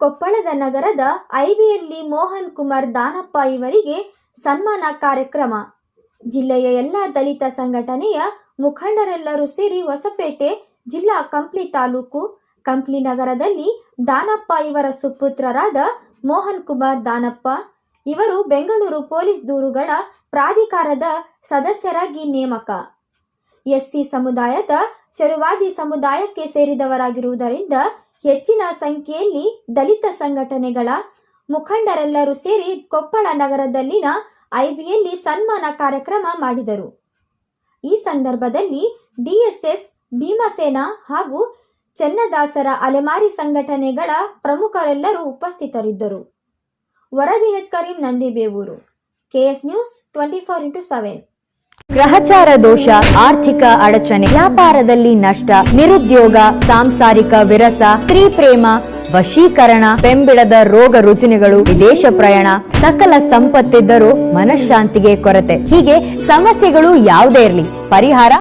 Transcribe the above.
ಕೊಪ್ಪಳದ ನಗರದ ಐಬಿಯಲ್ಲಿ ಮೋಹನ್ ಕುಮಾರ್ ದಾನಪ್ಪ ಇವರಿಗೆ ಸನ್ಮಾನ ಕಾರ್ಯಕ್ರಮ. ಜಿಲ್ಲೆಯ ಎಲ್ಲ ದಲಿತ ಸಂಘಟನೆಯ ಮುಖಂಡರೆಲ್ಲರೂ ಸೇರಿ ಹೊಸಪೇಟೆ ಜಿಲ್ಲಾ ಕಂಪ್ಲಿ ತಾಲೂಕು ಕಂಪ್ಲಿ ನಗರದಲ್ಲಿ ದಾನಪ್ಪ ಇವರ ಸುಪುತ್ರರಾದ ಮೋಹನ್ ಕುಮಾರ್ ದಾನಪ್ಪ ಇವರು ಬೆಂಗಳೂರು ಪೊಲೀಸ್ ದೂರುಗಳ ಪ್ರಾಧಿಕಾರದ ಸದಸ್ಯರಾಗಿ ನೇಮಕ. ಎಸ್ಸಿ ಸಮುದಾಯದ ಚರುವಾದಿ ಸಮುದಾಯಕ್ಕೆ ಸೇರಿದವರಾಗಿರುವುದರಿಂದ ಹೆಚ್ಚಿನ ಸಂಖ್ಯೆಯಲ್ಲಿ ದಲಿತ ಸಂಘಟನೆಗಳ ಮುಖಂಡರೆಲ್ಲರೂ ಸೇರಿ ಕೊಪ್ಪಳ ನಗರದಲ್ಲಿನ ಐಬಿಯಲ್ಲಿ ಸನ್ಮಾನ ಕಾರ್ಯಕ್ರಮ ಮಾಡಿದರು. ಈ ಸಂದರ್ಭದಲ್ಲಿ ಡಿಎಸ್ಎಸ್, ಭೀಮಸೇನ ಹಾಗೂ ಚೆನ್ನದಾಸರ ಅಲೆಮಾರಿ ಸಂಘಟನೆಗಳ ಪ್ರಮುಖರೆಲ್ಲರೂ ಉಪಸ್ಥಿತರಿದ್ದರು. ವರದಿ H Karim, Nandibevur, KS news 24x7. ಗ್ರಹಚಾರ ದೋಷ, ಆರ್ಥಿಕ ಅಡಚಣೆ, ವ್ಯಾಪಾರದಲ್ಲಿ ನಷ್ಟ, ನಿರುದ್ಯೋಗ, ಸಾಂಸಾರಿಕ ವಿರಸ, ಸ್ತ್ರೀ ಪ್ರೇಮ, ವಶೀಕರಣ, ಬೆಂಬಿಡದ ರೋಗ ರುಜಿನಗಳು, ವಿದೇಶ ಪ್ರಯಾಣ, ಸಕಲ ಸಂಪತ್ತಿದ್ದರೂ ಮನಃಶಾಂತಿಗೆ ಕೊರತೆ, ಹೀಗೆ ಸಮಸ್ಯೆಗಳು ಯಾವುದೇ ಇರಲಿ ಪರಿಹಾರ